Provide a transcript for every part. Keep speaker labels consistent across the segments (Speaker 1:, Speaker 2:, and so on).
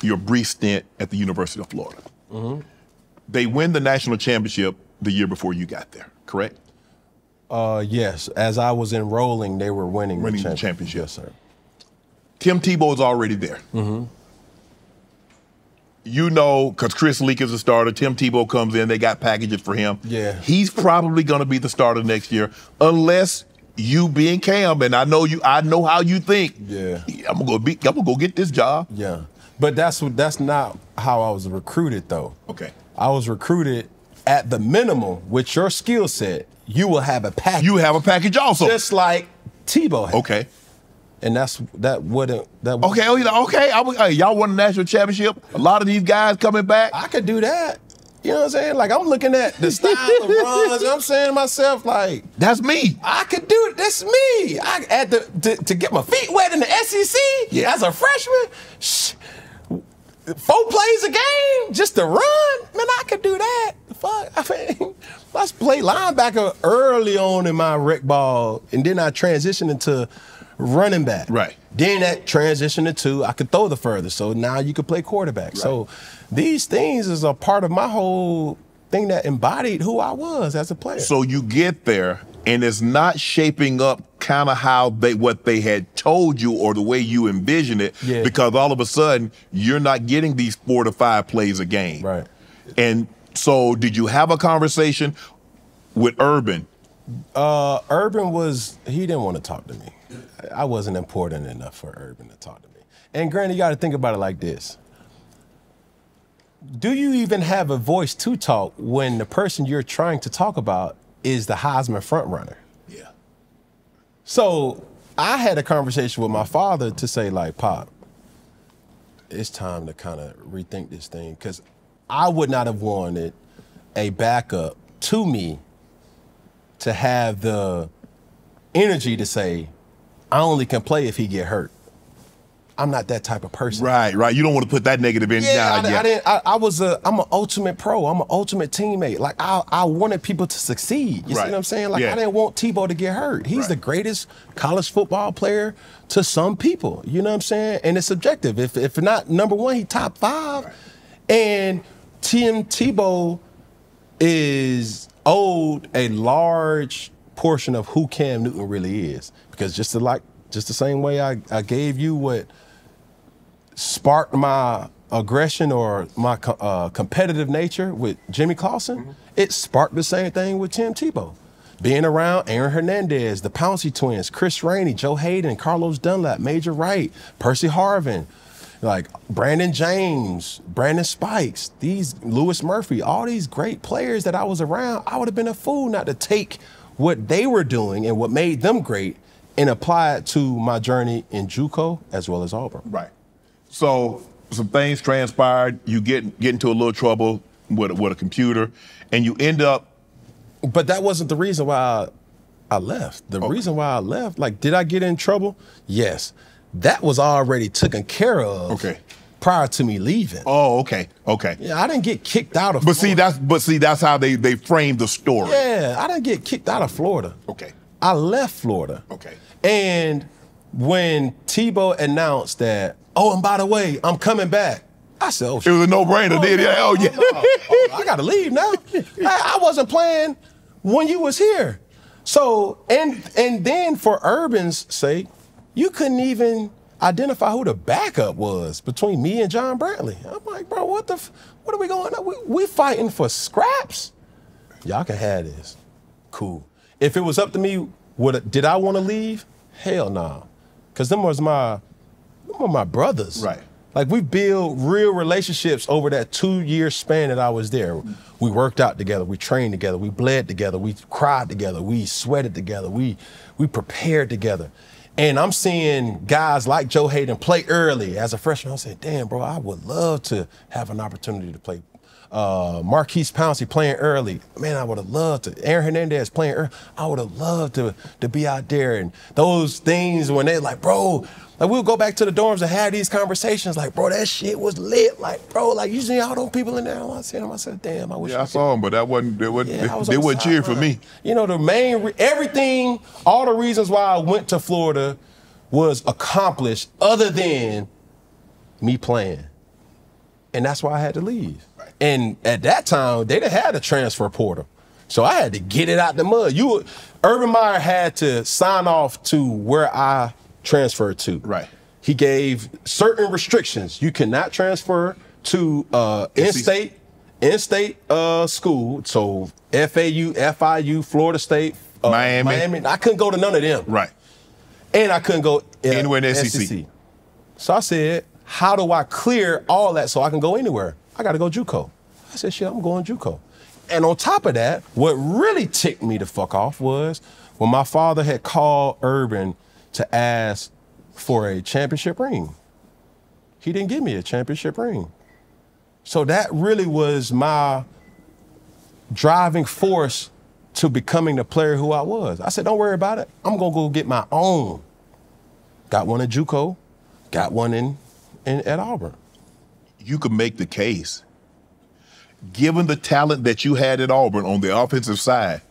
Speaker 1: your brief stint at the University of Florida. They win the national championship the year before you got there, correct?
Speaker 2: Yes. As I was enrolling, they were winning
Speaker 1: the championship.
Speaker 2: Yes, sir.
Speaker 1: Tim Tebow is already there. You know, because Chris Leak is a starter. Tim Tebow comes in. They got packages for him.
Speaker 2: Yeah.
Speaker 1: He's probably going to be the starter next year, unless you being Cam, and I know you. I know how you think.
Speaker 2: Yeah.
Speaker 1: I'm gonna go get this job.
Speaker 2: Yeah. But that's not how I was recruited, though.
Speaker 1: Okay.
Speaker 2: I was recruited at the minimum with your skill set. You will have a package.
Speaker 1: You have a package also,
Speaker 2: just like Tebow had.
Speaker 1: Okay.
Speaker 2: And that wouldn't.
Speaker 1: Okay. Oh, okay. Hey, y'all won the national championship. A lot of these guys coming back.
Speaker 2: I could do that. You know what I'm saying? Like, I'm looking at the style of runs, and I'm saying to myself, like,
Speaker 1: that's me.
Speaker 2: I could do it. That's me. To get my feet wet in the SEC as a freshman. 4 plays a game just to run, man, I could do that. Fuck, I mean, let's play linebacker early on in my rec ball, and then I transitioned into running back.
Speaker 1: Right.
Speaker 2: Then that transitioned into I could throw the further, so now you could play quarterback. Right. So these things is a part of my whole thing that embodied who I was as a player.
Speaker 1: So you get there, and it's not shaping up kind of how what they had told you or the way you envision it, because all of a sudden you're not getting these 4 to 5 plays a game.
Speaker 2: Right.
Speaker 1: And so did you have a conversation with Urban?
Speaker 2: Urban he didn't want to talk to me. I wasn't important enough for Urban to talk to me. And granted, you got to think about it like this. Do you even have a voice to talk when the person you're trying to talk about is the Heisman frontrunner?
Speaker 1: Yeah.
Speaker 2: So I had a conversation with my father to say, like, Pop, it's time to kind of rethink this thing, because I would not have wanted a backup to me to have the energy to say, I only can play if he get hurt. I'm not that type of person.
Speaker 1: Right. You don't want to put that negative in.
Speaker 2: I'm an ultimate pro. I'm an ultimate teammate. Like, I wanted people to succeed. You see what I'm saying? Like, I didn't want Tebow to get hurt. He's the greatest college football player to some people. You know what I'm saying? And it's subjective. If not number one, he top 5. Right. And Tim Tebow is owed a large portion of who Cam Newton really is. Because just the same way I gave you what sparked my aggression or my competitive nature with Jimmy Clausen, it sparked the same thing with Tim Tebow. Being around Aaron Hernandez, the Pouncey twins, Chris Rainey, Joe Hayden, Carlos Dunlap, Major Wright, Percy Harvin, like Brandon James, Brandon Spikes, Lewis Murphy, all these great players that I was around, I would have been a fool not to take what they were doing and what made them great and apply it to my journey in JUCO as well as Auburn.
Speaker 1: Right. So some things transpired. You get into a little trouble with a computer, and you end up.
Speaker 2: But that wasn't the reason why I left. The reason why I left, like, did I get in trouble? Yes. That was already taken care of.
Speaker 1: Okay.
Speaker 2: Prior to me leaving.
Speaker 1: Oh, okay.
Speaker 2: Yeah, I didn't get kicked out of
Speaker 1: Florida. That's how they framed the story.
Speaker 2: Yeah, I didn't get kicked out of Florida.
Speaker 1: Okay.
Speaker 2: I left Florida.
Speaker 1: Okay.
Speaker 2: And when Tebow announced that, oh, and by the way, I'm coming back, I said, oh, shit.
Speaker 1: It was a no-brainer, did it? Oh, yeah.
Speaker 2: I got to leave now. I wasn't playing when you was here. So, and then for Urban's sake, you couldn't even identify who the backup was between me and John Brantley. I'm like, bro, what are we going on? We fighting for scraps? Y'all can have this. Cool. If it was up to me, did I want to leave? Hell no. Because them were my brothers.
Speaker 1: Right.
Speaker 2: Like, we built real relationships over that 2-year span that I was there. We worked out together, we trained together, we bled together, we cried together, we sweated together, we prepared together. And I'm seeing guys like Joe Hayden play early as a freshman. I said, damn, bro, I would love to have an opportunity to play. Marquise Pouncey playing early. Man, I would have loved to. Aaron Hernandez playing early. I would have loved to be out there. And those things when they're like, bro, like, we'll go back to the dorms and have these conversations like, bro, that shit was lit. Like, bro, like, you see all those people in there? I see them. I said, damn, I wish
Speaker 1: I saw them, but they wasn't cheering for me.
Speaker 2: You know, everything, all the reasons why I went to Florida was accomplished other than me playing. And that's why I had to leave. Right. And at that time, they didn't have a transfer portal. So I had to get it out the mud. Urban Meyer had to sign off to where I transferred to.
Speaker 1: Right.
Speaker 2: He gave certain restrictions. You cannot transfer to in-state school. So FAU, FIU, Florida State, Miami. I couldn't go to none of them.
Speaker 1: Right.
Speaker 2: And I couldn't go
Speaker 1: anywhere in the SEC.
Speaker 2: So I said, how do I clear all that so I can go anywhere? I got to go JUCO. I said, shit, I'm going JUCO. And on top of that, what really ticked me the fuck off was when my father had called Urban to ask for a championship ring. He didn't give me a championship ring. So that really was my driving force to becoming the player who I was. I said, don't worry about it. I'm going to go get my own. Got one at JUCO, got one at Auburn.
Speaker 1: You could make the case. Given the talent that you had at Auburn on the offensive side,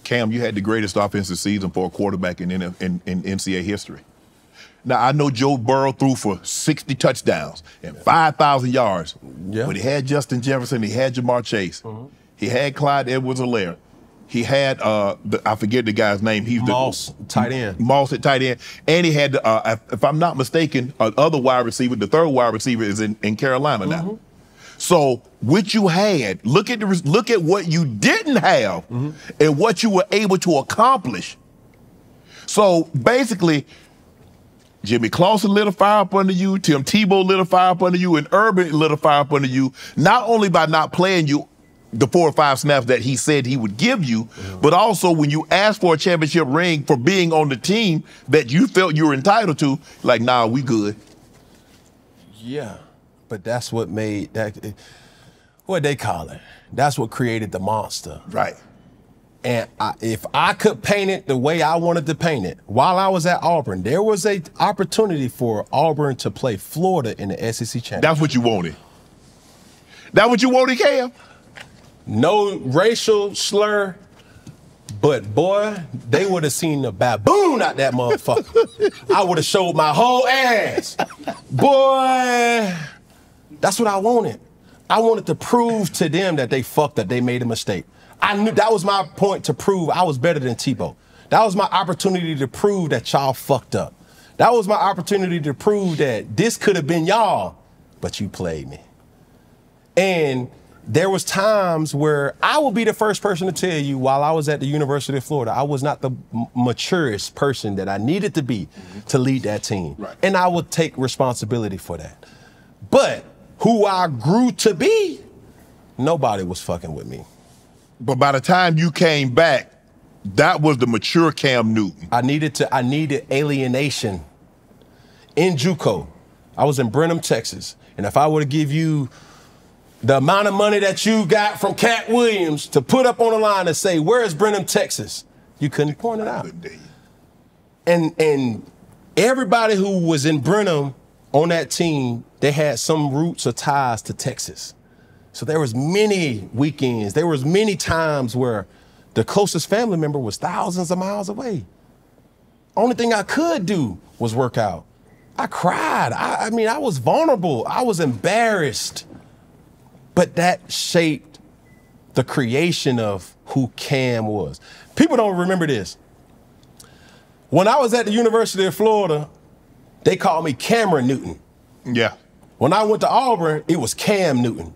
Speaker 1: Cam, you had the greatest offensive season for a quarterback in NCAA history. Now, I know Joe Burrow threw for 60 touchdowns and 5,000 yards, but he had Justin Jefferson, he had Jamar Chase, he had Clyde Edwards-Helaire, he had, I forget the guy's name.
Speaker 2: Moss, tight end.
Speaker 1: Moss at tight end. And he had, if I'm not mistaken, other wide receiver, the third wide receiver is in Carolina now. So what you had, look at what you didn't have and what you were able to accomplish. So basically, Jimmy Clausen lit a fire up under you, Tim Tebow lit a fire up under you, and Urban lit a fire up under you, not only by not playing you the 4 or 5 snaps that he said he would give you, but also when you asked for a championship ring for being on the team that you felt you were entitled to, like, nah, we good.
Speaker 2: Yeah. But that's what made that, what they call it. That's what created the monster.
Speaker 1: Right.
Speaker 2: And if I could paint it the way I wanted to paint it, while I was at Auburn, there was an opportunity for Auburn to play Florida in the SEC championship.
Speaker 1: That's what you wanted. That's what you wanted, Cam?
Speaker 2: No racial slur, but boy, they would have seen the baboon out that motherfucker. I would have showed my whole ass. Boy. That's what I wanted. I wanted to prove to them that they fucked up, they made a mistake. I knew that was my point to prove I was better than Tebow. That was my opportunity to prove that y'all fucked up. That was my opportunity to prove that this could have been y'all, but you played me. And there was times where I will be the first person to tell you while I was at the University of Florida, I was not the maturest person that I needed to be to lead that team.
Speaker 1: Right.
Speaker 2: And I would take responsibility for that. But who I grew to be, nobody was fucking with me.
Speaker 1: But by the time you came back, that was the mature Cam Newton.
Speaker 2: I needed alienation. In JUCO, I was in Brenham, Texas. And if I were to give you the amount of money that you got from Cat Williams to put up on the line and say, where is Brenham, Texas? You couldn't point it out. And everybody who was in Brenham on that team, they had some roots or ties to Texas. So there was many weekends, there was many times where the closest family member was thousands of miles away. Only thing I could do was work out. I cried. I mean, I was vulnerable. I was embarrassed. But that shaped the creation of who Cam was. People don't remember this. When I was at the University of Florida, they called me Cameron Newton.
Speaker 1: Yeah.
Speaker 2: When I went to Auburn, it was Cam Newton.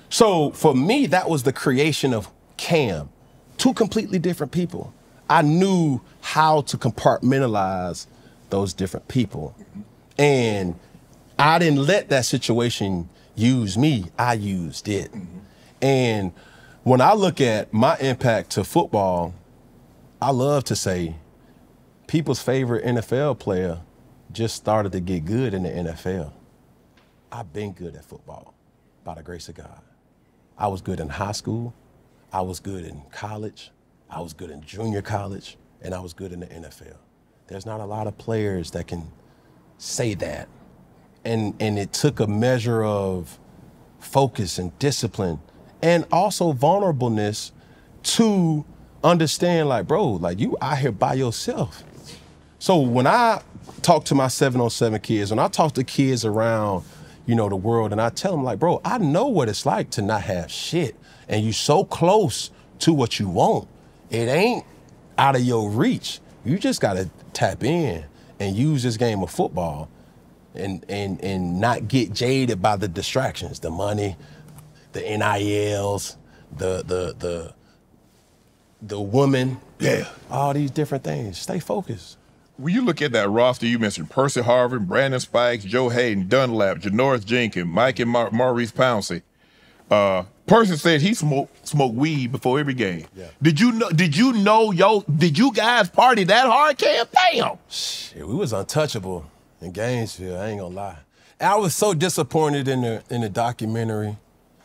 Speaker 2: So for me, that was the creation of Cam. 2 completely different people. I knew how to compartmentalize those different people. And I didn't let that situation use me, I used it. And when I look at my impact to football, I love to say people's favorite NFL player just started to get good in the NFL. I've been good at football, by the grace of God. I was good in high school, I was good in college, I was good in junior college, and I was good in the NFL. There's not a lot of players that can say that. And it took a measure of focus and discipline and also vulnerableness to understand, like, bro, like, you out here by yourself. So when I talk to my 7-on-7 kids, when I talk to kids around you know, the world. And I tell them, like, bro, I know what it's like to not have shit. And you so close to what you want. It ain't out of your reach. You just got to tap in and use this game of football and not get jaded by the distractions, the money, the NILs, the woman, all these different things. Stay focused.
Speaker 1: When you look at that roster, you mentioned Percy Harvin, Brandon Spikes, Joe Hayden, Dunlap, Janoris Jenkins, Mike and Maurice Pouncey. Percy said he smoked weed before every game. Yeah. Did you you guys party that hard, Cam? Damn.
Speaker 2: Shit, we was untouchable in Gainesville, I ain't gonna lie. And I was so disappointed in the documentary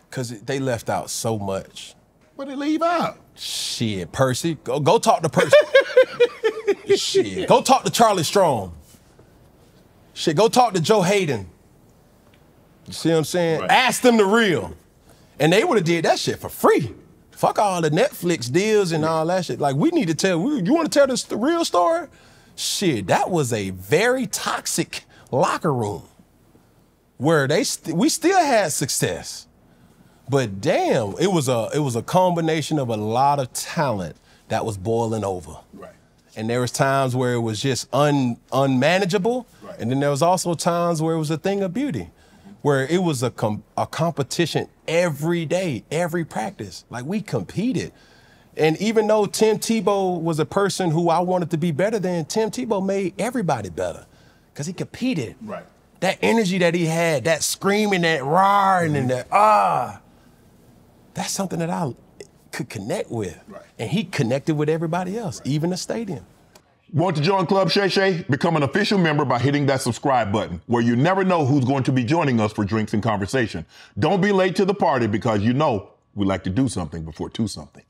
Speaker 2: because they left out so much.
Speaker 1: What did they leave out?
Speaker 2: Shit, Percy. Go talk to Percy. Shit. Go talk to Charlie Strong. Shit, go talk to Joe Hayden. You see what I'm saying? Right. Ask them the real. And they would have did that shit for free. Fuck all the Netflix deals and all that shit. Like, we need to tell, you want to tell the real story? Shit, that was a very toxic locker room where we still had success. But damn, it was a combination of a lot of talent that was boiling over.
Speaker 1: Right.
Speaker 2: And there was times where it was just unmanageable. Right. And then there was also times where it was a thing of beauty, where it was a competition every day, every practice. Like, we competed. And even though Tim Tebow was a person who I wanted to be better than, Tim Tebow made everybody better because he competed.
Speaker 1: Right.
Speaker 2: That energy that he had, that screaming, that roaring, and that that's something that I could connect with. Right. And he connected with everybody else, even the stadium.
Speaker 3: Want to join Club Shay Shay? Become an official member by hitting that subscribe button, where you never know who's going to be joining us for drinks and conversation. Don't be late to the party because you know we like to do something before 2 something.